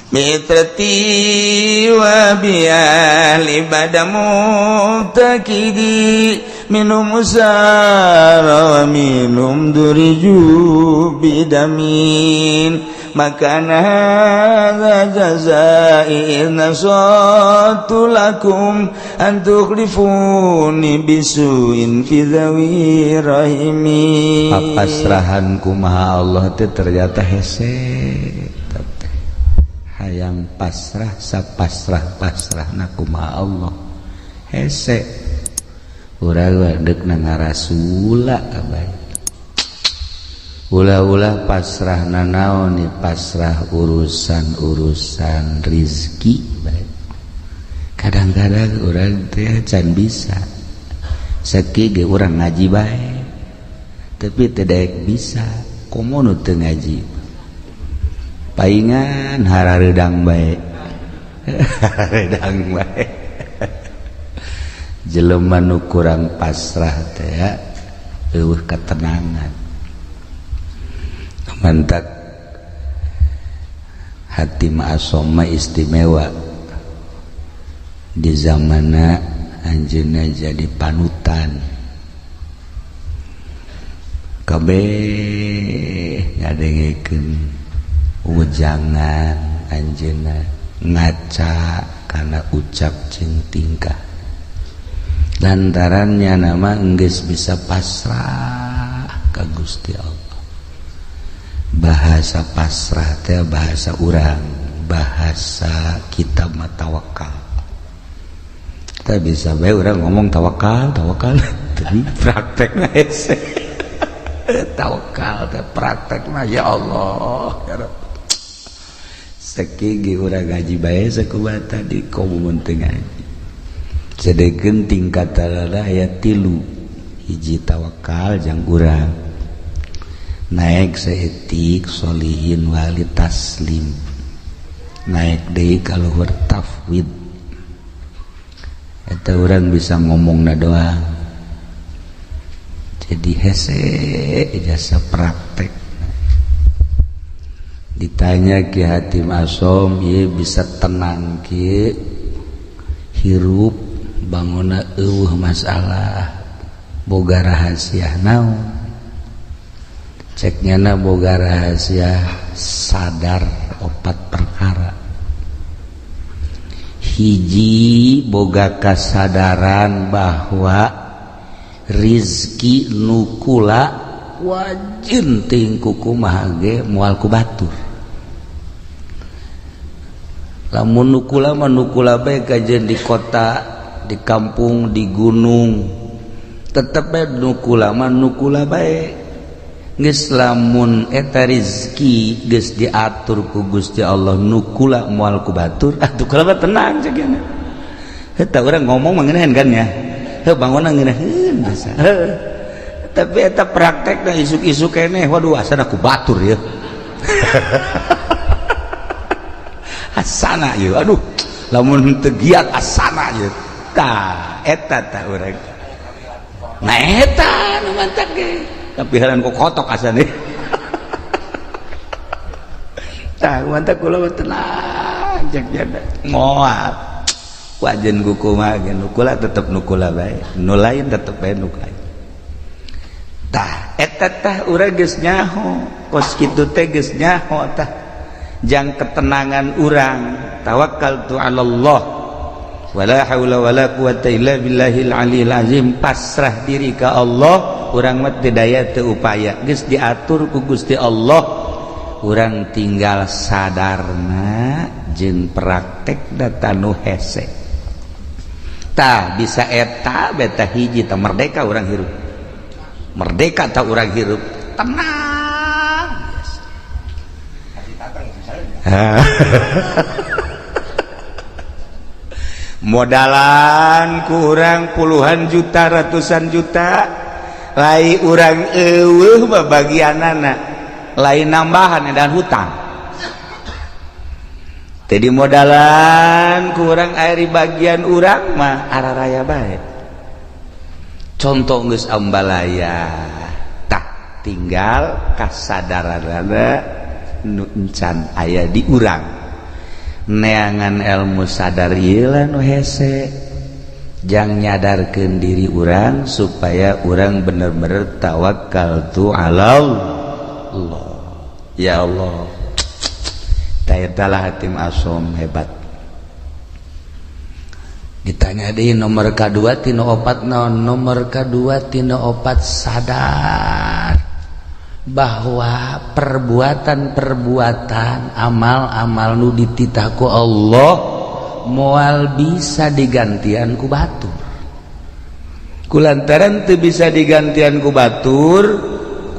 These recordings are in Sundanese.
mitrati wa biali badamu takidi minum usara wa minum duriju bidamin makana hadza jazai nasatu lakum an tukhlifuni bisuin fi dhawi rahimi. Papasrahan kumaha Allah teh ternyata hese hayang pasrah sapasrah-pasrahna kumaha Allah hese urang deuk ngarasula kabeh ulah-ulah pasrah nanaon ni pasrah urusan rizki baik. Kadang-kadang orang teh can bisa saking ge urang ngaji bae tapi teu daek bisa komo nu teu ngaji paingan harareudang bae harareudang bae jelema nu kurang pasrah teh eueuh katenangan mantak hati ma'asoma istimewa di zamana anjeunna jadi panutan kabeh ngadengekeun ujangan anjeunna ngaca kana ucap jeung tingkah lantarannya nama geus bisa pasrah ka Gusti Allah. Bahasa pasrah teh bahasa urang, bahasa kita mah tawakal. Kita bisa bae urang ngomong tawakal tapi praktekna hese. Tawakal teh praktekna ya Allah ya Rabb. Saking urang ngaji bae sakubata di komun teu ngaji. Sadegeun tingkatana aya 3 hiji tawakal jeung urang naik seetik solihin wali taslim naik deui ka luhur tafwid eta urang bisa ngomongna doang jadi hese jasa praktek ditanya Ki Hatim Asom ieu bisa tenang kieu hirup banguna eueuh masalah boga rahasia naon ceknya boga rahasia sadar 4 perkara hiji boga kasadaran bahwa rizki nukula wajin tingku kumaha ge moal ku batur lamun nukula mah nukula bae kajen di kota di kampung di gunung tetep bae nukula mah nukula bae geus lamun eta rezeki geus diatur ku Gusti Allah nukula moal ku batur atuh kula mah tenang ceugana eta urang ngomong maneuneun kan ya heuh bangunna ngeunaheun bisa tapi eta praktekna isuk-isuk keneh waduh asana ku batur ya asana ieu aduh lamun teu giat asana ieu tah eta tah urang nah eta nu mantap ge tapi halan kok kotok asane tah mantap kula tenang cek jada moal wajen kuku mah ge nukula tetep nukula bae nu lain tetep bae nu lain tah eta tah urang geus nyaho kos kitu teh geus nyaho tah jang ketenangan urang tawakkaltu 'alallah wala haula wala quwata illa billahil aliyil azim pasrah diri ka Allah urang mah teu daya teu upaya geus diatur ku Gusti Allah urang tinggal sadarna jeung praktekna tanu hese tah bisa eta beta hiji tah merdeka urang hirup merdeka tah urang hirup tenang modalan kurang puluhan juta ratusan juta lain urang eueuh bagianana lain nambahan dan hutang jadi modalan kurang air bagian urang mah araraya bae contoh geus ambalaya tah tinggal kasadaranana nu encan aya di urang neangan ilmu sadar ieu lah nu hese jang nyadarkeun diri urang supaya urang bener-bener tawakkaltu ala Allah. Ya Allah, tayatalah hatim asom hebat. Ditanya di nomor kedua tina opat naon? Nomor kedua tina opat sadar bahwa perbuatan-perbuatan amal-amal nu dititah ku Allah moal bisa digantian ku batur. Kulantaran teu bisa digantian ku batur,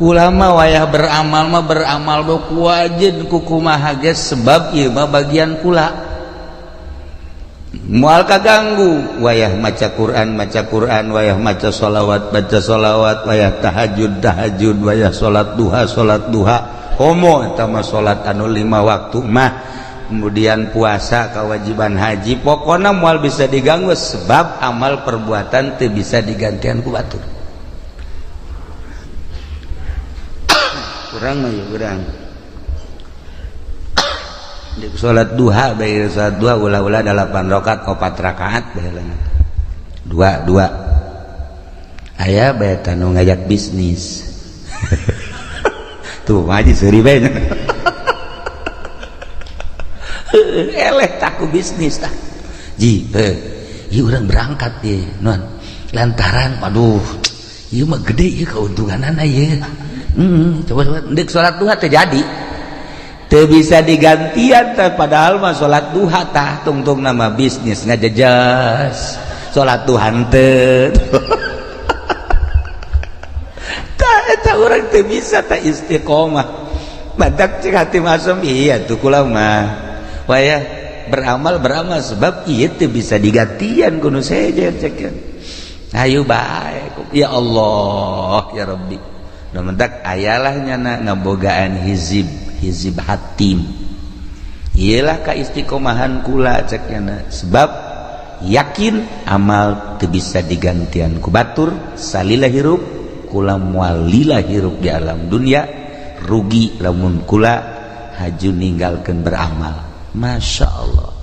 kula mah wayah beramal mah beramal do kuajeun ku kumaha geus sebab ieu mah bagian kula. Moal kaganggu wayah maca Quran, wayah maca sholawat, wayah tahajud, wayah sholat duha, homo eta mah sholat anu 5 waktu mah, kemudian puasa kewajiban haji, pokona moal bisa diganggu sebab amal perbuatan teu bisa digantian ku batur. Kurang mah ya urang di sholat duha, baik sholat duha ulah-ulah 8 rakaat 4 rakaat baheulana. Dua aya bae tanu ngajak bisnis. Tuh ngaji seuri bae. Eleh taku bisnis tah. Ji, ieu urang berangkat ye, non. Lantaran aduh, ieu mah gede ieu keuntunganana ieu. Coba deuk sholat duha teh jadi. Teu bisa digantian teh padahal mah salat duha tah tungtung nama bisnis ngajejas salat duha teu tah eta urang teu bisa tah istiqomah badak cek hati masem iya tuh kula mah wayah beramal sebab ieu teu bisa digantian kudu sejen cekeun ayo bae ya Allah ya Rabbi da mentak ayalah nyana ngabogaan hizib hatim iyalah kaistiqomahan kula cekna sebab yakin amal teu bisa digantian ku batur salila hirup kula moal lila hirup di alam dunia rugi lamun kula haju ninggalkeun beramal. Masya Allah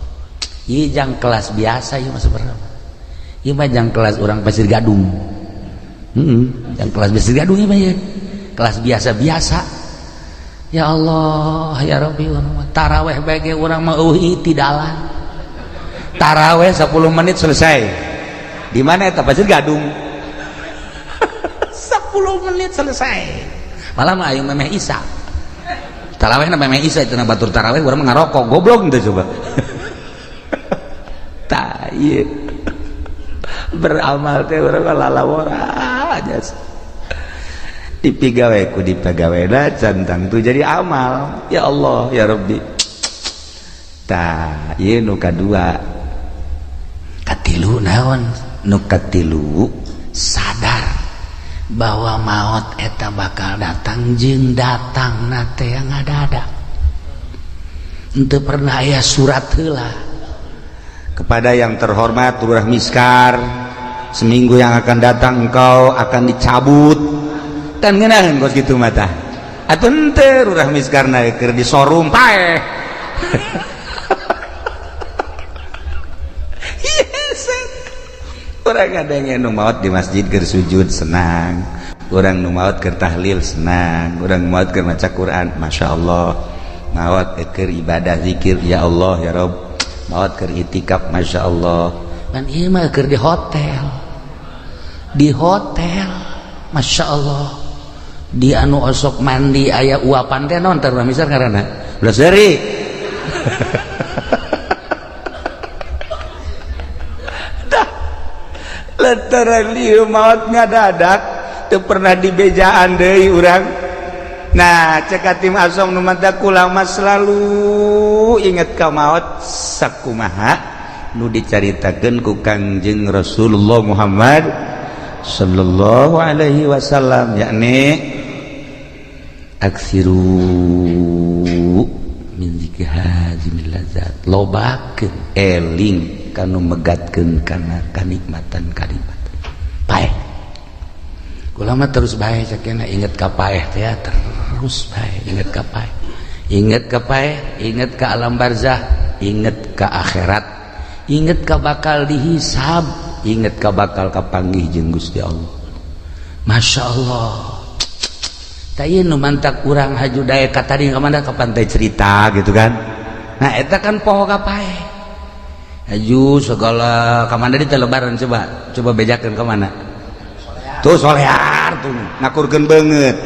ieu jang kelas biasa ieu mah sebenarnya ieu mah jang kelas urang Pasir Gadung jang kelas Pasir Gadung ieu mah ya kelas biasa-biasa. Ya Allah ya Rabbi taraweh bage urang mah eueuh tidalan taraweh 10 menit selesai di mana eta Pasir Gadung 10 menit selesai malah mah aya memeh Isa taraweh na memeh Isa itu na batur taraweh urang mah ngarokok goblok teh coba tah ieu beramal teh urang lalawora aja dipigawe ku dipegawena cantang tu jadi amal. Ya Allah ya Rabbi tah ieu nu kadua. Katilu naon? Nu katilu sadar bahwa maut eta bakal datang jeung datangna teh ngadadak henteu pernah aya surat heula. Kepada yang terhormat Lurah Miskar, seminggu yang akan datang engkau akan dicabut kan ngeunaheun kos kitu mah tah atuh henteu Lurah Miskarna keur di showroom paeh urang ngadenge nu maot di masjid keur sujud senang, urang nu maot keur tahlil senang, urang maot keur maca Quran Masya Allah, maot keur ibadah zikir ya Allah ya Rabb, maot keur itikaf Masya Allah. Kan ieu mah keur di hotel Masya Allah, di anu osok mandi aya uapan teh naon Lurah Miskar ngaranna ulah seuri lantaran lieu maot ngadadak teu pernah dibejaan deui urang. Nah cek hatim asom nu mata kula mah selalu inget ka maot sakumaha nu dicaritakeun ku Kangjeng Rasulullah Muhammad sallallahu alaihi wasallam, yakni aksiru min zikri hazimil lazat, lobakeun eling kanu megatkeun kana kanikmatan paeh. Kula mah terus bae sakena inget ka paeh teh terus bae inget ka paeh, inget ka alam barzah, inget ka akhirat, inget ka bakal dihisab, inget ka bakal kapanggih jeung Gusti Allah. Masya Allah. Taya nu mantak urang haju daya katadi kamana kapan teh cerita gitu kan. Nah eta kan poho kapae. Haju segala kamana di lebaran coba bejakeun ka mana? Tuh solear tuh ngakurkeun beungeut.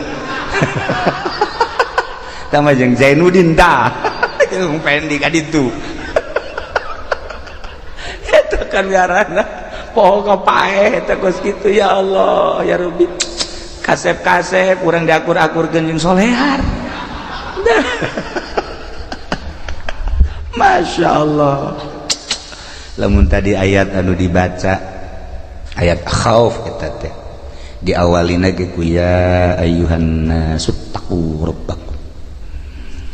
Tama jeung Zainuddin tah. Jeung Pendi ka ditu. Eta kan ngaranna poho kapae eta kos kitu ya Allah ya Rabbi. Kasep-kasep urang diakur-akurkeun jeung solear. Masya Allah. Lamun tadi ayat anu dibaca ayat khauf eta teh diawalina ge ku ya ayyuhan nasu taqu rabbakum.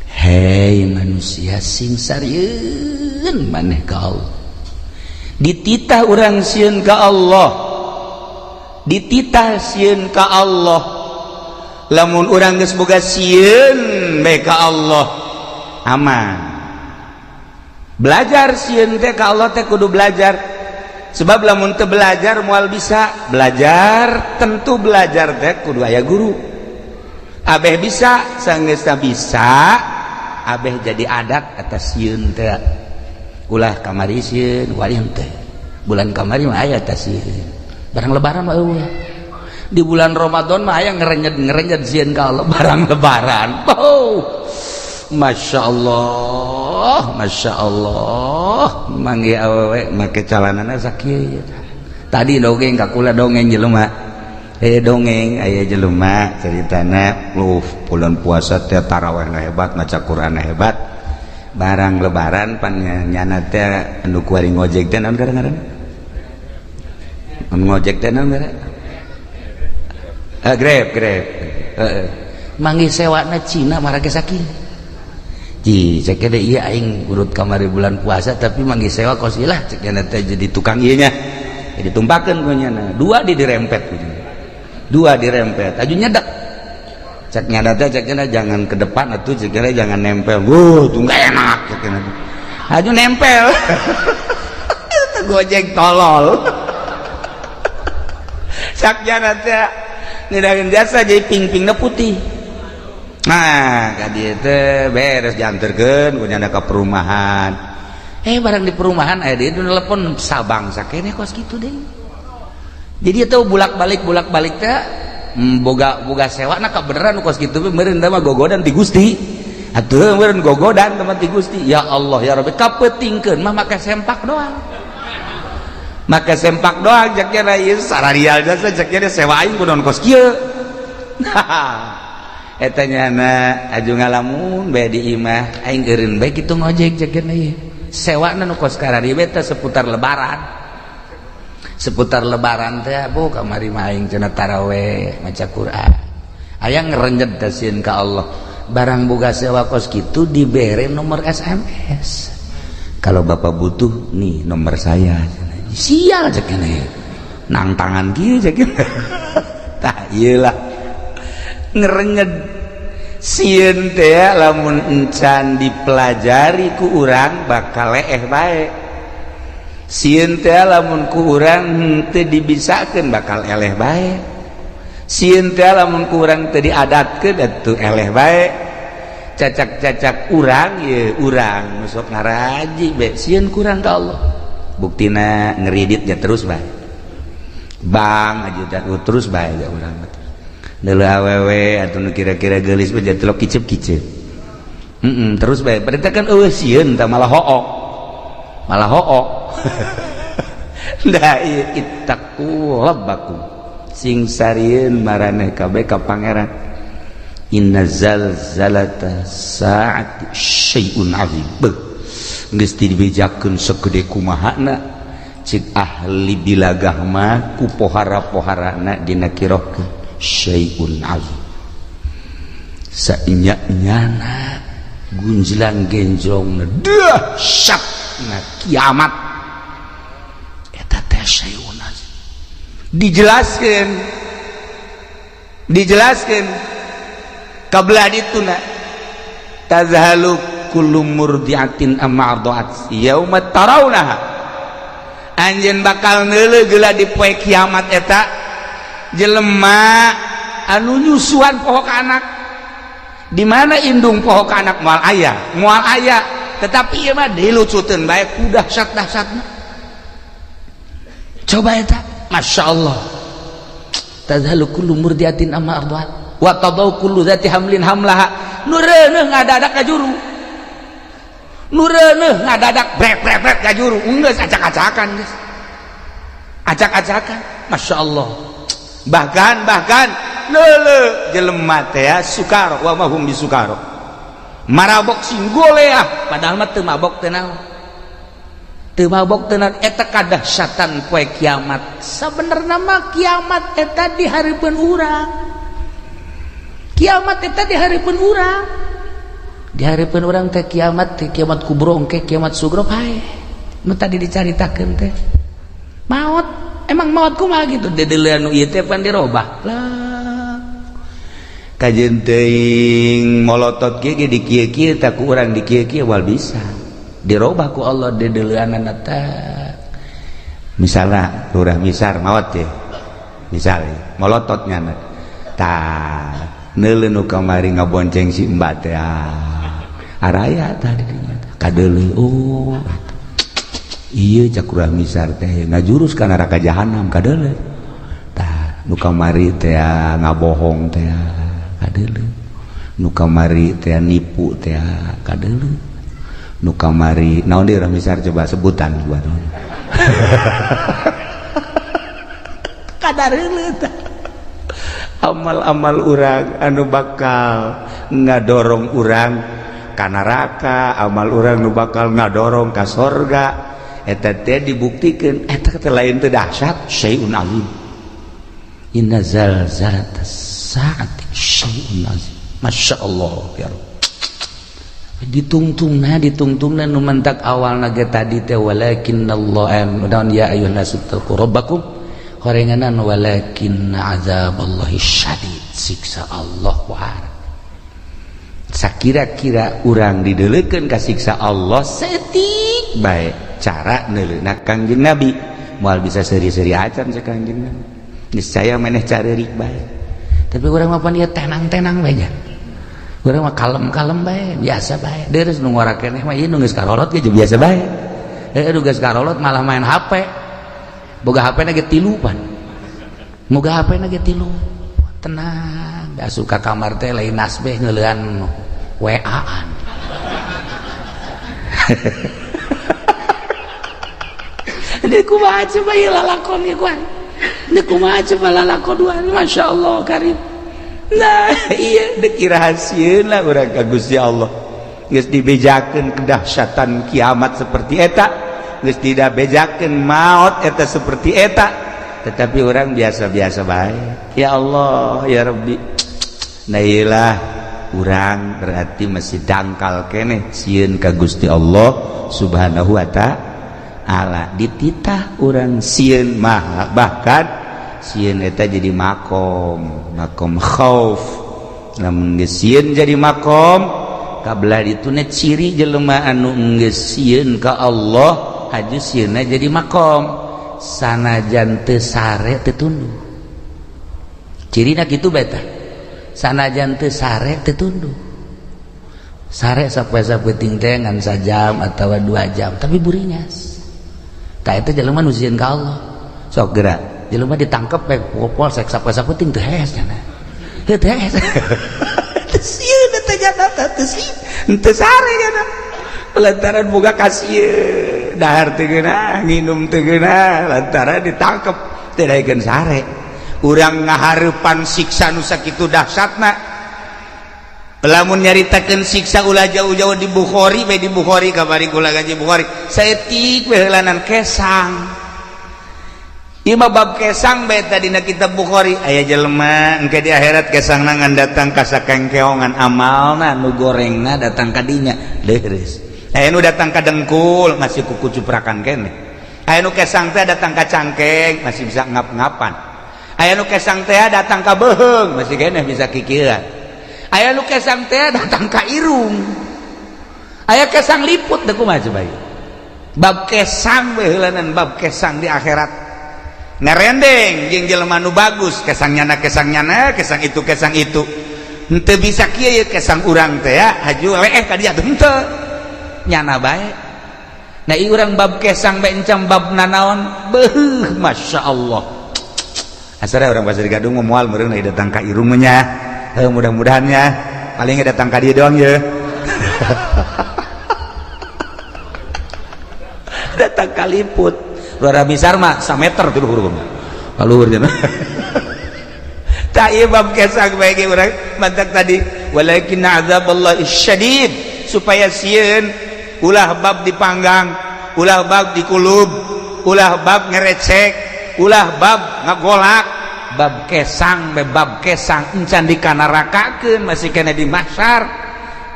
Hei manusia sing sarieun maneh ka Allah. Dititah urang sieun ka Allah. Dititah sieun ka Allah. Lamun urang geus boga sieun bae ka Allah aman. Belajar sieun teh ka Allah teh kudu belajar. Sebab lamun teu belajar moal bisa belajar, tentu belajar teh kudu aya guru. Abeh bisa, saenggeus bisa, abeh jadi adat atas sieun teh. Ulah kamari sieun, walian teh. Bulan kamari mah aya teh sieun. Barang lebaran mah eueuh. Di bulan Ramadan mah aya ngerenyet sieun ka Allah barang lebaran. Oh. Masya Allah, Masya Allah, manggi awewe make calanana sakieu. Tadi dongeng kakula dongeng jelema, dongeng aya jelema ceritana, bulan puasa teh tarawehna hebat, maca Qur'an hebat, barang lebaran pan nyana teh anu kuari ngojek teh naon ngaranna? Ngojek teh naon ngaranna? Grab. Manggi sewana Cina marake sakieu. Cek kene iya aing urut kamari bulan puasa tapi manggi sewa kos ilah cek kene teh jadi tukang ieu nya. Jadi tumpakeun ku nyana. Dua dirempet ku. Dua dirempet. Aju nyedak. Cek nyana teh cek kene jangan ke depan atuh cek kene jangan nempel. Tuh enggak enak cek kene. Aju nempel. Gojek tolol. Cek nyana teh ngidakeun jasa jadi ping-pingna putih. Nah, kadieu teh beres dianterkeun ku nyana ka perumahan. Barang di perumahan aya di telepon sabang sakene kos kitu deui. Jadi eta bulak-balik teh boga sewana ka beneran kos kitu meureun teh mah gogodan ti Gusti. Atuh meureun gogodan teman ti Gusti. Ya Allah ya Rabbi kapeutingkeun mah make sempak doang. Make sempak doang jak kira ieu sararial jasa jak kira sewa aing kudu kos kieu. Eta nyana aju ngalamun bae di imah aing eureun bae kitu ngojek cekeun ieu sewana nu kos karari bae teh seputar lebaran teh bu kamari mah aing cenah tarawih maca Quran aya ngarenjed teh sieun ka Allah barang boga sewa kos kitu dibere nomor SMS kalau bapak butuh nih nomor saya sial cekeun ieu nang tangan kieu cekeun tah ieu lah ngerenyed sieun teh lamun encan dipelajari ku urang bakal leeh bae sieun teh lamun ku urang teu dibisakeun bakal eleh bae sieun teh lamun ku urang teu diadatkeun atuh eleh bae cacak-cacak urang ye urang nu sok ngaraji bae sieun ku urang ka Allah buktina ngeridit ya terus bae bang aja terus bae ya urang dulu awewe atau kira-kira gelis jadi telok kicep terus baik berarti kan sieun tah malah hook da ittaqu rabbakum sing sarieun maraneh kabeh ka pangeran inna zalzalata saati syai'un azim geus dibejakeun sagede kumahana cik ahli bilagah mah ku pohara-poharana dina kirohkeun syai'un azim sainyak-nyana gunjlang genjrongna dahsyatna kiamat eta teh syai'un azim dijelaskeun kabelah dituna tazhalu kullu murdiatin amma arda'at yauma tarawnaha anjeun bakal neuleuh geula di poe kiamat eta jelema anu nyusuan pohok anak. Di mana indung pohok anak moal aya tetapi ieu mah dilucuteun bae ku dahsyat-dahsyatna. Coba eta masyaallah tadhalu kullu murdiatin amma arda'at wa tadau kullu dzati hamlin hamlaha. Nu reuneuh ngadadak ka juru, nu reuneuh ngadadak brek-brek ka juru, geus acak-acakan geus acak-acakan masyaallah. Bahkan leuleuh jelema teh sukaro wa ma hum bisukaro marabok singgoleah padahal mah teu mabok teh naon, teu mabok teh naon. Eta kadahsyatan poe kiamat. Sabenerna mah kiamat eta di hareupeun urang, kiamat eta di hareupeun urang, di hareupeun urang teh kiamat kubro engke kiamat sugro pae nu tadi dicaritakeun teh maot. Emang maot kumaha gitu dedeleuan nu ieu teh pan dirobah lah kajeun teuing molotot ge di kieu-kieu tah ku urang di kieu-kieu wal bisa dirobah ku Allah dedeleuanna teh. Misalna lurah misar maot teh misalnya molotot nyana tah neuleuh nu kamari ngabonceng si Mbak teh araya tadi dinya kadeuleuh oh iya cak urang misar teh ngajurus ka neraka jahanam kadeuleuh tah nu kamari teh ngabohong teh kadeuleuh nu kamari teh nipu teh kadeuleuh nu kamari naon deui urang misar coba sebutan buat kadareuleuh tah amal-amal urang anu bakal ngadorong urang ka neraka, amal urang nu bakal ngadorong ka sorga eta teh dibuktikan eta teh lain teh dahsyat syai'un azim. Inna zalzalatas saati syai'un azim. Masyaallah ya Rabb. Ditungtungna nu mentak awalna ge tadi teh walakinnallaha dan ya ayyuhan nasu taqu rabbakum horenganan walakinna azaballahi syadid siksa Allah wahar. Sakira-kira urang dideuleukeun ka siksa Allah setik bae cara neuleuhna Kangjeng Nabi moal bisa seri-seri acan sa Kangjeng Nabi niscaya maneh careurik bae. Tapi urang mah pan ieu tenang-tenang bae nya, urang mah kalem-kalem bae biasa bae deres nu ngora keneh mah ieu nu geus karolot ge biasa bae nu geus karolot malah main HP boga HP na ge 3 pan moga HP na ge 3 tenang da suka kamar teh lain nasbeh ngeuleuhan WA-an dia kumaha coba ieu lalakon ieu kuan dia kumaha coba lalakon duaan masyaallah karim. Nah iya dek irahasieun lah urang ka Gusti Allah geus dibejakeun kedahsyatan kiamat seperti eta, geus tidak bejakeun maut eta seperti eta, tetapi orang biasa-biasa bae. Ya Allah ya Rabbi, nah iyalah urang berarti masih dangkal keneh sieun ka Gusti Allah Subhanahu wa ta'ala. Dititah urang sieun mah bahkan sieun eta jadi makom khauf. Lamun geus sieun jadi makom kabelah dituna ciri jelema anu geus sieun ka Allah haju sieunna jadi makom sanajan teu sare teu tunduh. Cirina kitu bae tah. Sanajan teu sare teu tunduh. Sare sapoe-sapoe teh ngan sajam atawa 2 jam tapi burinyas. Tah eta jelema nu sieun ka Allah. Sok geura jelema ditangkep bae polsek sapoe-sapoe teu hees cenah. Teu hees. Teu sieun teh jana teu sieun. Teu sare jana. Lantaran boga kasieun, dahar teu geunah, nginum teu geunah, lantaran ditangkep teu daekeun sare. Urang ngahareupan siksa nu sakitu dahsyatna. Lamun nyaritakeun siksa ulah jauh-jauh di Bukhari, bae di Bukhari kabari kula gaji Bukhari. Saeutik we heulanan kesang. Ieu mah bab kesang bae tadina kitab Bukhari. Aya jelema engke di akhirat kesangna ngan datang ka sakengkeongan amalna nu gorengna datang ka dinya leres. Aya nu datang ka dengkul masih kuku cuprakan keneh. Aya nu kesang teh datang ka cangkeng masih bisa ngap-ngapan. Aya nu kesang teh datang ka beuheung masih keneh bisa kikieuan. Aya nu kesang teh datang ka irung. aya kesang liput teh kumaha coba ieu bab kesang we heulanan bab kesang di akhirat ngarendeng jeung jelema nu bagus kesangnyana kesang itu henteu bisa kieu kesang urang teh ya haju leeh ka dieu henteu nyana bae nah ieu urang bab kesang bae encam bab nanaon beuh masyaallah asara urang pasir Gadung moal meureun datang ka irung nya mudah-mudahan ya paling datang ka dieu doang ya datang kaliput luar besar mah 1 meter tuh huruf luhur cenah tak ieu bab kesang bae ge urang mantak tadi walakin azaballahi syadid supaya sieun ulah bab dipanggang ulah bab dikulub ulah bab ngerecek ulah bab ngagolak bab kesang encan dikanarakakeun masih kena di mahsyar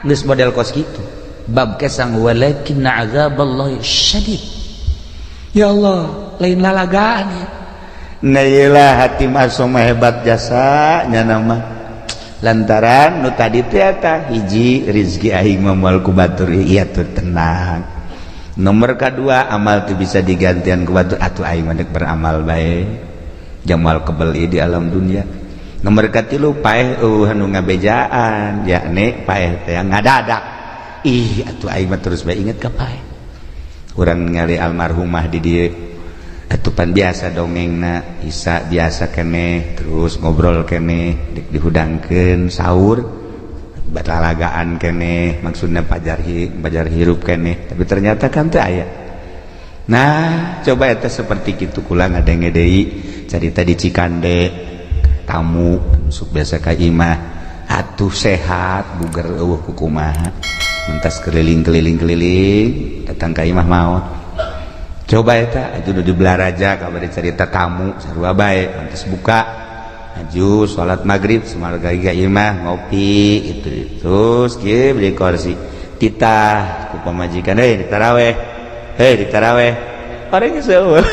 geus model kos kitu bab kesang walakin azaballahi syadid ya Allah lain lalagaan ya nah iyalah hati masoma hebat jasa nya nama lantaran nu tadi teh eta hiji rezeki aing moal ku batur ieu teh tenang nomor kedua amal teh bisa digantian ku batur atuh aing mah beramal bae jamal kebeli di alam dunia nomor katilu paeh anu ngabejaan yakni paeh teh ngadadak ih atuh aing mah terus bae inget ka paeh urang ningali almarhumah di dieu atuh pan biasa dongengna Isa biasa keneh terus ngobrol keneh dihudangkeun saur balalagaan keneh maksudna pajar hirup keneh tapi ternyata kan teu aya nah coba eta seperti kitu kula ngadenge deui carita di Cikande tamu sok biasa ka imah atuh sehat buger eueuh kumaha mentas keliling datang ka imah maot coba eta aju di belaraja kabari carita tamu sarua bae pantes buka aju salat maghrib samarga ka imah ngopi gitu terus kieu beli kursi titah ku pamajikan ditaraweh orang geus eueuh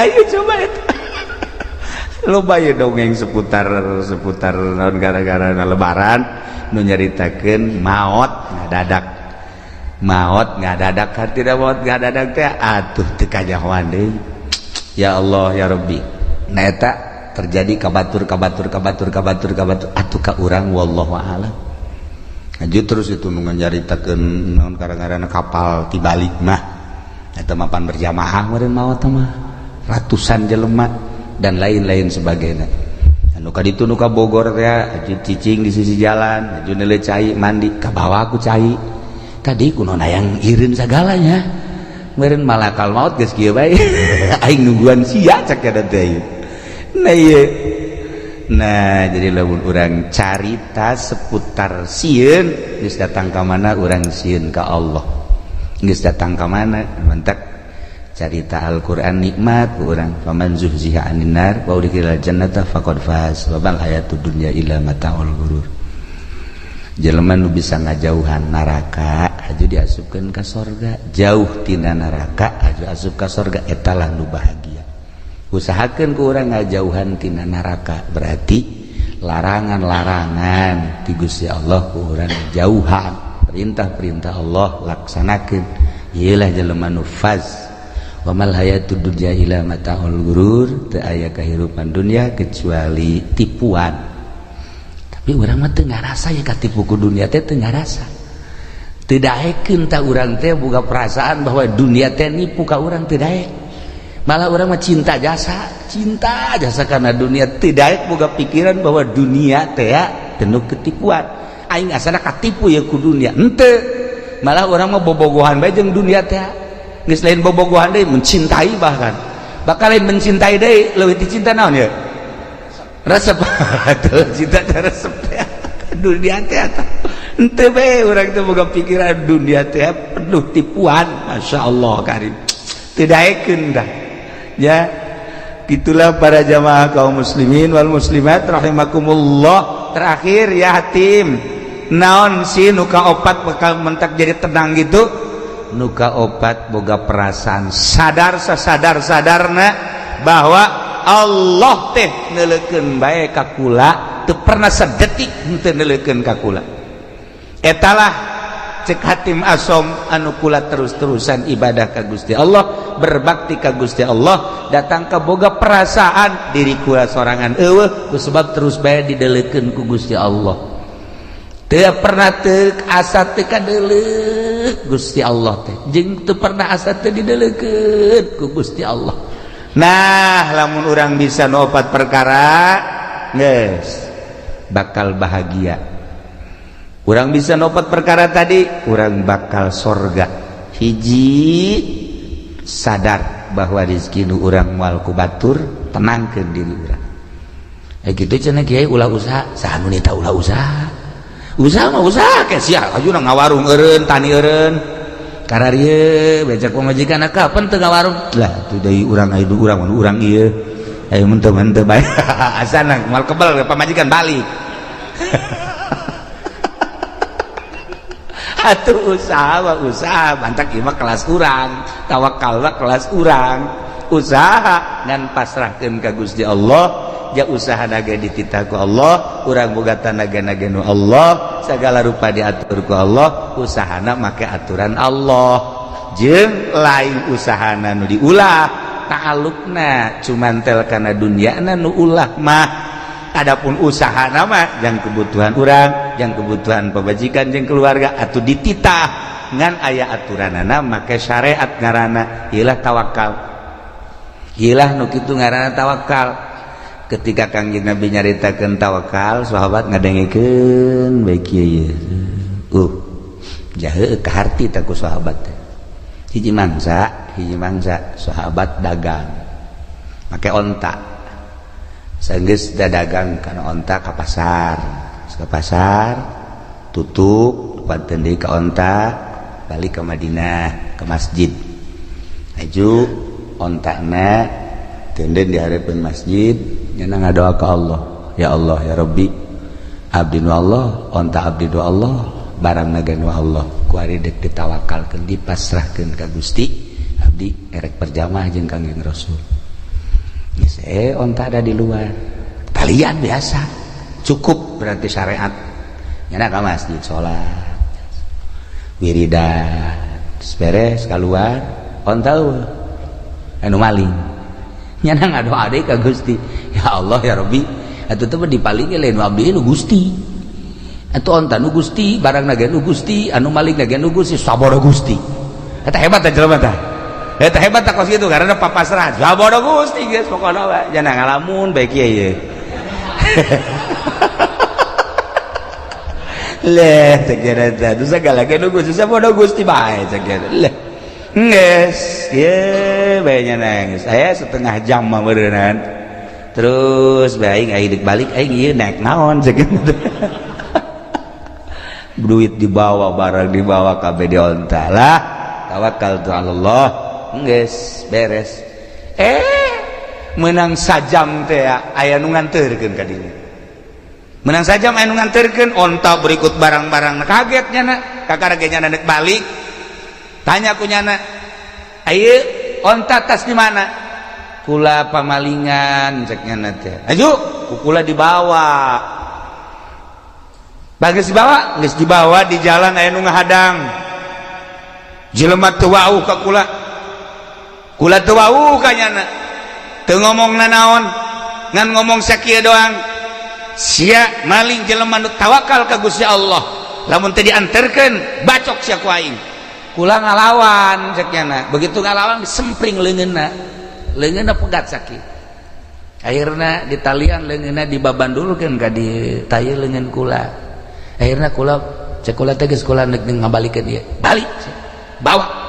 ayo coba eta loba ye dongeng seputar naon gara-gara lebaran nu nyaritakeun maot ngadadak tidak maot ngadadak teh atuh teu kajahoan deui ya Allah ya Rabbi nah eta terjadi kabatur atuh ka urang wallahu a'lam aju terus itu nu nyaritakeun naon gara-gara kapal tibalik mah eta mapan berjamaah meureun maot mah ratusan jelema dan lain-lain sebagainya anu kaditu nu ka Bogor teh aju cicing di sisi jalan aju neuleuh cai mandi ka bawah ku cai tadi kuno yang ireun sagalanya meureun malakal maut geus kieu bae aing nungguan sia cak ada teh nah ieu nah jadi lamun urang carita seputar sieun geus datang ka mana urang sieun ka Allah geus datang ka mana mentek carita Al-Qur'an nikmat ku urang faman zuhziha 'anil nar wa udkhilal jannata faqad faz wa bal hayatud dunya illa mata'ul ghurur jelema nu bisa ngajauhan neraka aju diasupkeun ka sorga jauh tina neraka aju asup ka sorga etalah nu bahagia usahakeun ku urang ngajauhan tina neraka berarti larangan-larangan ti Gusti Allah ku urang jauhan perintah-perintah Allah laksanakeun ieulah jelema nu faz wa mal hayatud dunya illa mata'ul ghurur teu aya kahirupan dunia kecuali tipuan tapi urang mah teu ngarasa ya katipu ku dunia teh teu ngarasa teu daekeun ta urang teh boga perasaan bahwa dunia teh nipu ka urang teu daek malah urang mah cinta jasa karena dunia teu daek boga pikiran bahwa dunia teh penuh ketipuan aing asana katipu ya ku dunia henteu malah urang mah bobogohan bae jeung dunia teh geus lain bobogohan deui mencintai bahkan bakal lain mencintai deui leuwih ti cinta naon ya resep atuh cinta resep dunia teh eta henteu bae urang teh boga pikiran dunia teh penuh tipuan masyaallah karim teu daekeun dah ya gitulah para jamaah kaum muslimin wal muslimat rahimakumullah terakhir ya hatim naon sih nu kaopat bakal mentak jadi tenang gitu nuka opat boga perasaan sadar-sadarna bahwa Allah teh neuleukeun bae ka kula teu pernah sadetik henteu neuleukeun ka kula etalah cek hatim asom anu kula terus-terusan ibadah ka Gusti Allah, berbakti ka Gusti Allah, datang ka boga perasaan diri kula sorangan eueuh ku sebab terus bae didelekeun ku Gusti Allah. Teu pernah teu asa teu kadeuleuk Gusti Allah teh, jeung teu pernah asa teu didelekeun ku Gusti Allah. Nah, lamun urang bisa nu opat perkara geus bakal bahagia. Urang bisa nopat perkara tadi, urang bakal sorga. Hiji sadar bahwa rezeki nu urang moal ku batur, tenangkeun diri urang. Kitu cenah kiai ulah usaha, saha nu nita ulah usaha. Usaha mah usaha ke sia, ajuna ngawarung eureun, tani eureun. Kararieu becak pamajikan kapan teu ngawarung? Lah tu deui urang aya urang ieu. Aya mun teu bae. Asana moal kebal pamajikan balik. Atuh usaha bantak ieu mah kelas urang, tawakal mah kelas urang. Usaha ngan pasrahkeun ka Gusti Allah, ja usahana ge dititah ku Allah, urang boga tanaga-naga nu Allah, sagala rupa diatur ku Allah, usahana make aturan Allah. Jeung lain usahana nu diulah, ta'alluqna cumantel kana dunyana nu ulah mah. Adapun usaha nama yang kebutuhan urang, yang kebutuhan pemajikan jeung keluarga atuh dititah ngan aya aturanana make syariat ngaranna ieulah tawakal. Ieulah nu kitu ngaranna tawakal. Ketika Kangjeng Nabi nyaritakeun tawakal, sahabat ngadengekeun bae kieu. Jahe ka harti ta ku sahabat teh. Hiji mangsa sahabat dagang. Make onta. Sanggeus dadagang kana onta ka pasar, tutup pateun deui ka onta, balik ke Madinah ke masjid. Aju ontana teunden di hareupeun masjid, nyana ngadoa ka Allah, ya Allah ya Rabbi, abdi nu Allah, onta abdi nu Allah, barang naga nu Allah, ku ari deuk ditawakalkeun dipasrahkeun ka Gusti, abdi erek perjamaah jeung Kangjeng Rasul. Onta ada di luar, talian biasa, cukup berarti syariat. Nyana ka masjid sholat, wiridan, beres keluar, onta anu maling. Nyana ngadoa deui ka Gusti, ya Allah ya Rabbi, atuh teh dipalingi lain abdi nu Gusti. Atuh onta nu Gusti, barang nage nu Gusti, anu maling nage nu Gusti, sabada Gusti. Eta hebat teh jelema teh. Eta hebat tak kos gitu karena papasrah. Sabada Gusti geus pokona wae. Jangan ngalamun bae kieu ye. Leh cek eta. Tu sagala ke nu Gusti sabada Gusti bae cek eta. Leh. Geus, ye bae nyanang. Saya setengah jam mah beureunan. Terus bae aing aing balik aing ieu naik naon cek eta. Duit dibawa, barang dibawa kabeh di onta lah. Tawakkaltu 'ala Allah. Geus beres. Menang sajam teh aya nu nganterkeun ka dieu. Menang sajam aya nu nganterkeun, onta berikut barang-barang kaget nyana, kakarage nyana neuk balik. Tanya ku nyana, "Ayeuna onta tas di mana?" "Kula pamalingan," cek nyana teh. "Aju, kula dibawa." Bagus dibawa, geus dibawa di jalan aya nu ngahadang. Jelema teu wau ka kula. Kula teu wau ka nyana. Teu ngomongna naon, ngan ngomong sakieu doang. Sia maling jelema nu tawakal ka Gusti Allah. Lamun teu dianterkeun, bacok sia ku aing. Kula ngalawan cek nyana. Begitu ngalawan disempring leungeunna. Leungeunna pegat sakit. Akhirna ditalian leungeunna dibabandulkeun ka di tayeu leungeun kula. Akhirna kula cek kula teh geus kula neuk ngabalikeun ieu. Balik. Bawa.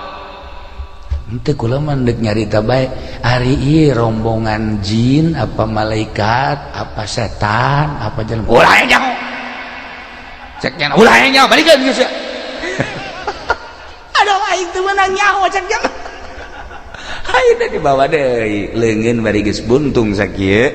Teu kula mah deuk nyarita bae, ari ieu rombongan jin apa malaikat apa setan apa jelema. Ulah nyaho. Cek nya ulah nyaho balikeun geus ya. Aduh aing teu meunang nyaho cek nya. Ayeuna dibawa deui leungeun bari geus buntung sakieu.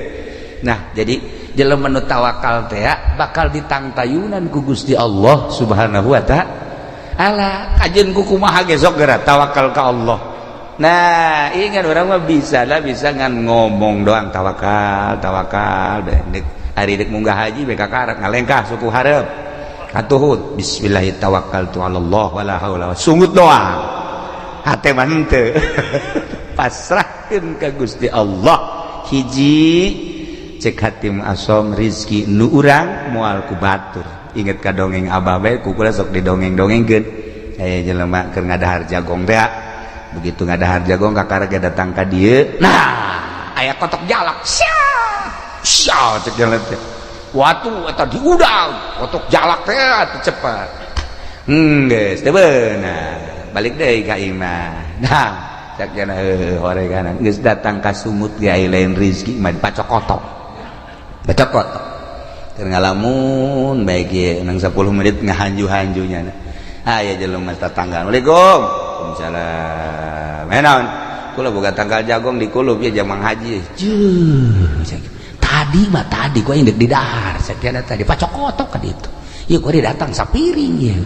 Nah, jadi jelema nu tawakal teh bakal ditangtayunan ku Gusti Allah Subhanahu wa ta'ala. Kajeun ku kumaha ge sok geura tawakal ka Allah. Nah, ingat orang mah bisa ngan ngomong doang tawakal, hari dek munggah haji beka karak ngalengkah suku hareup. atuh bismillahirrahmanirrahim tawakkaltu 'alallah wala haula sungut doa hate mah henteu pasrahkeun ka Gusti Allah hiji cek hatim asom rizki nu urang moal ku batur inget ka dongeng abah bae kukula sok didongeng-dongengkeun aya jelema keur ngadahar jagong teh begitu ngadahar jagong kakarage datang ka dieu nah aya kotok jalak sia cek jalan teh watu eta diudang kotok jalak teh atuh cepat geus teu beunah balik deui ka imah nah cek jana horeganan geus datang ka sumut ge aya lain rezeki mah dipacokotok bacokot keur ngalamun bae ge nang 10 menit ngahanju-hanjunya aya jelema tetangga Assalamualaikum waalaikumsalam naon kula boga tanggal jagong di kulub ya jamang haji tadi ku indek di dahar sakiana tadi pacokotok ka ditu ieu ku datang sapiring ieu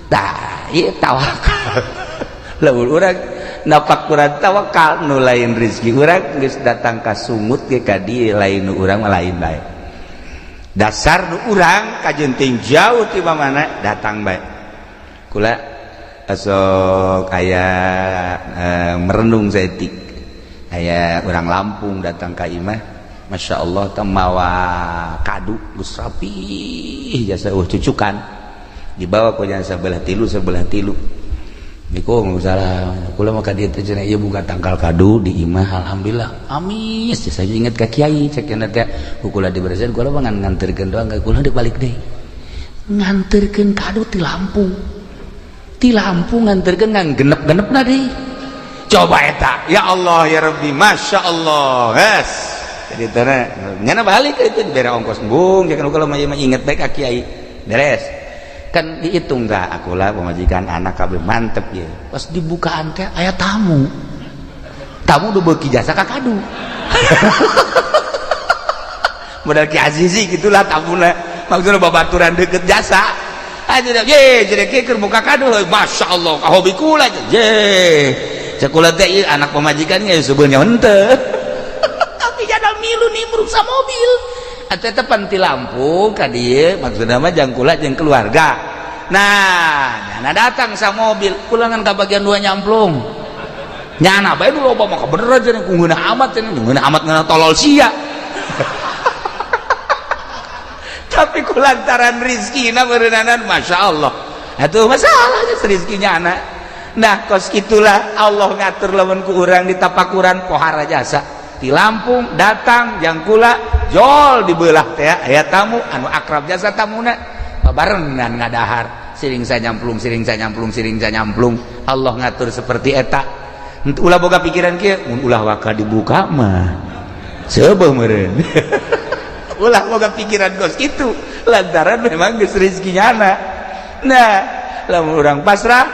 tah ieu tawakal lamun urang napak kurang tawakal nu lain rezeki urang geus datang ka sumut ge ka dieu lain nu urang mah lain bae dasar nu urang kajenting jauh ti mana datang bae kula sok aya merenung saeutik aya urang Lampung datang ka imah Masya Allah temawa kadu geus rapi jasa cucukan dibawa ku jana sebelah tilu Assalamualaikum salah kula mah ka dieu teh cenah ieu buka tangkal kadu di imah alhamdulillah amis saya inget ka kiai cek cenah teh kula diberesin kula mah nganterkeun doang kula deuk balik deui nganterkeun kadu ti Lampung nganterkeun ngan genep-genepna deui coba eta ya Allah ya Rabbi Masya Allah yes jadi teh nyana balik itu dibere ongkos embung jangan kula mah inget bae ka kiai beres kan dihitung dah aku lah pemajikan anak kabeh mantep ya pas dibukaan teh aya tamu udah beuki jasa ka kadu modal Ki Azizi gitulah tamuna maksudna babaturan deukeut jasa aja ye jadi keur buka kadu Masya Allah ka hobi kula ye cek kula teh anak pemajikan ge sebenarnya henteu tapi jadal milu nih merusak mobil eta teh panti Lampung ka dieu maksudna mah jang kula jeung keluarga. Nah, nyana datang sa mobil, kula ngan ka bagian 2 nyamplung. Nyana bae dulu loba mah bener aja nih ngeunah amat cenah, ngeunah amat ngeunah tolol sia. Tapi kulantaran rizkina beureunanan masyaallah. Atuh masalahnya rizkinya anak. Nah, kos kitulah Allah ngatur lamun ku urang di tapakuran pohara jasa. Di Lampung datang jang kula jol dibelah teh aya tamu anu akrab jasa tamuna babarengan ngadahar siring nyamplung Allah ngatur seperti eta ulah boga pikiran kieu mun ulah waka dibuka mah seubeuh meureun ulah boga pikiran gos kitu lantaran memang geus rezekinya anak nah lamun urang pasrah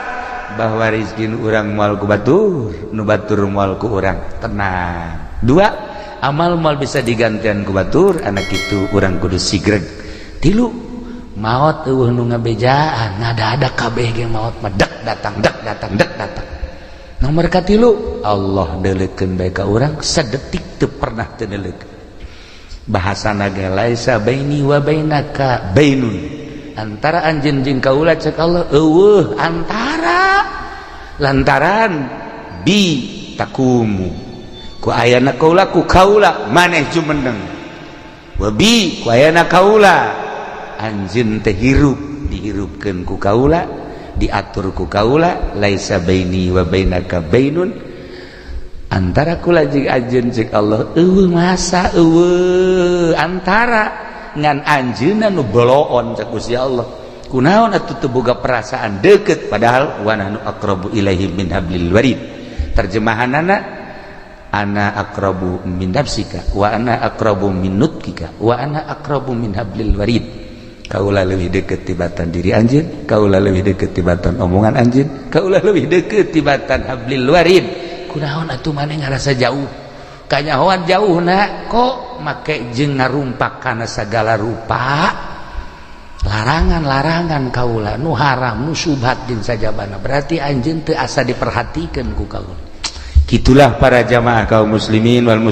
bahwa rezeki nu urang moal ku batur nu batur moal ku urang tenang. 2 amal mal bisa digantian ku batur anak itu urang kudu sigreg 3 maot eueuh nu ngabejaan ngada-ada kabeh ge maot mah dek datang nomor ka 3 Allah deuleukeun bae ka urang sadetik teu pernah teu deuleukeun bahasana ge laisa baini wa bainaka bainun antara anjeun jeung kaula cek Allah eueuh antara lantaran bi takumu ku ayana kaula ku kaula maneh jumeneng wabi ku ayana kaula anjeun teh hirup dihirupkeun ku kaula diatur ku kaula laisa baini wa bainaka bainun antara kula jeung anjeun cek Allah eueuh masa eueuh antara ngan anjeunna nu boloon cek Gusti Allah kunaon atuh teu boga perasaan deukeut padahal wa nahnu aqrabu ilaihi min hablil warid terjemahanana ana aqrabu min nafsika wa ana aqrabu min nutkika wa ana aqrabu min hablil warid kaula leuwih deukeut tibatan diri anjeun kaula leuwih deukeut tibatan omongan anjeun kaula leuwih deukeut tibatan hablil warid kunaon atuh maneh ngarasa jauh kanyahoan jauhna kok make jeung ngarumpak kana sagala rupa larangan-larangan kaula nu haram nu syubhat jeung sajabana berarti anjeun teu asa diperhatikeun ku kaula. Gitulah para jamaah kaum muslimin wal muslimin